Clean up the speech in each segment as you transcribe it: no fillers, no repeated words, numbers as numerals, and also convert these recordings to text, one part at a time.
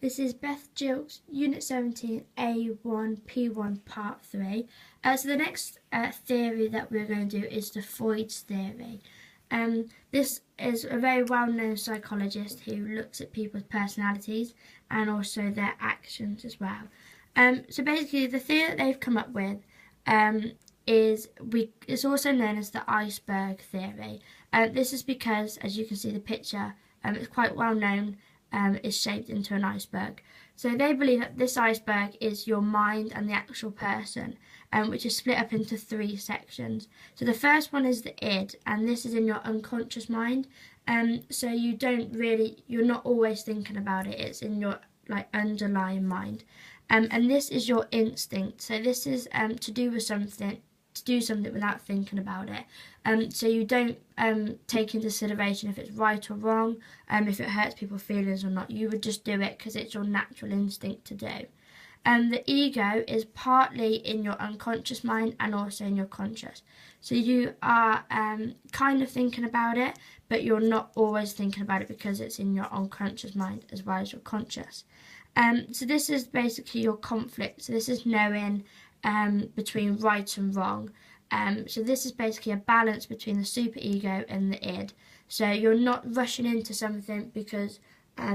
This is Bgilks, Unit 17, A1, P1, Part 3. So the next theory that we're going to do is the Freud's theory. This is a very well-known psychologist who looks at people's personalities and also their actions as well. So basically, the theory that they've come up with it's also known as the iceberg theory. This is because, as you can see the picture, it's quite well known. Is shaped into an iceberg. So they believe that this iceberg is your mind and the actual person, which is split up into 3 sections. So the first one is the id, and this is in your unconscious mind. So you're not always thinking about it. It's in your underlying mind. And this is your instinct. So this is to do something without thinking about it. So you don't take into consideration if it's right or wrong, if it hurts people's feelings or not. You would just do it because it's your natural instinct to do. The ego is partly in your unconscious mind and also in your conscious. So you are kind of thinking about it, but you're not always thinking about it because it's in your unconscious mind as well as your conscious. So this is basically your conflict. So this is knowing between right and wrong. So this is basically a balance between the superego and the id. So you're not rushing into something because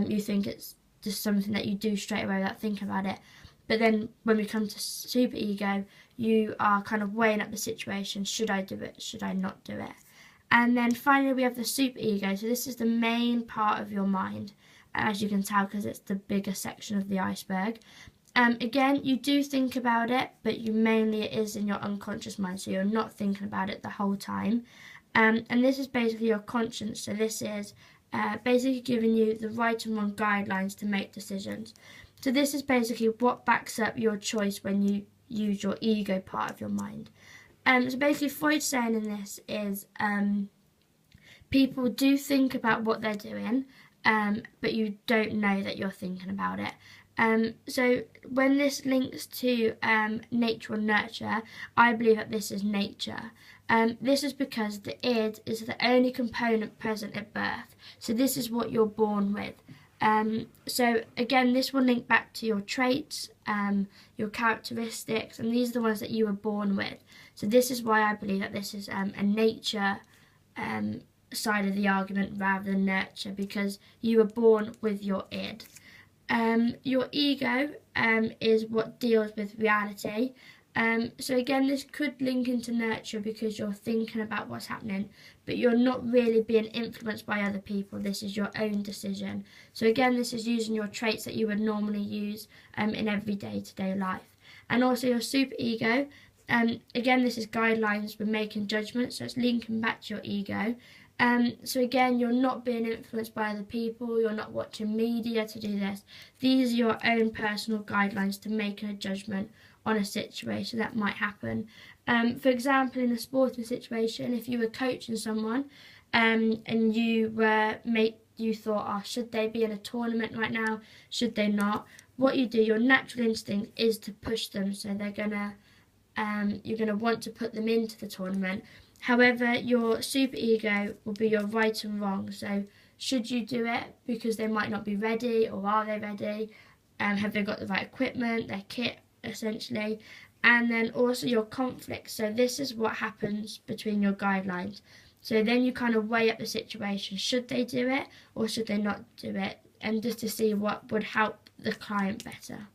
you think it's just something that you do straight away without thinking about it. But then when we come to superego, you are kind of weighing up the situation. Should I do it? Should I not do it? And then finally we have the superego. So this is the main part of your mind, as you can tell, because it's the bigger section of the iceberg. Again, you do think about it, but it is in your unconscious mind, so you're not thinking about it the whole time. And this is basically your conscience, so this is basically giving you the right and wrong guidelines to make decisions. So this is basically what backs up your choice when you use your ego part of your mind. So basically Freud's saying in this is people do think about what they're doing, but you don't know that you're thinking about it. So when this links to nature or nurture, I believe that this is nature. This is because the id is the only component present at birth. So this is what you're born with. So again, this will link back to your traits, your characteristics, and these are the ones that you were born with. So this is why I believe that this is a nature side of the argument rather than nurture, because you were born with your id. Your ego is what deals with reality. So again, this could link into nurture because you're thinking about what's happening, but you're not really being influenced by other people. This is your own decision. So again, this is using your traits that you would normally use in every day-to-day life. And also your superego. Again, this is guidelines for making judgments, so it's linking back to your ego. So again, you're not being influenced by other people, you're not watching media to do this. These are your own personal guidelines to making a judgment on a situation that might happen. For example, in a sporting situation, if you were coaching someone and you thought, oh, should they be in a tournament right now? Should they not? What you do, your natural instinct is to push them, so you're gonna want to put them into the tournament. However, your superego will be your right and wrong. So should you do it because they might not be ready, or are they ready? Have they got the right equipment, their kit, essentially? And then also your conflict. So this is what happens between your guidelines. So then you kind of weigh up the situation. Should they do it or should they not do it? And just to see what would help the client better.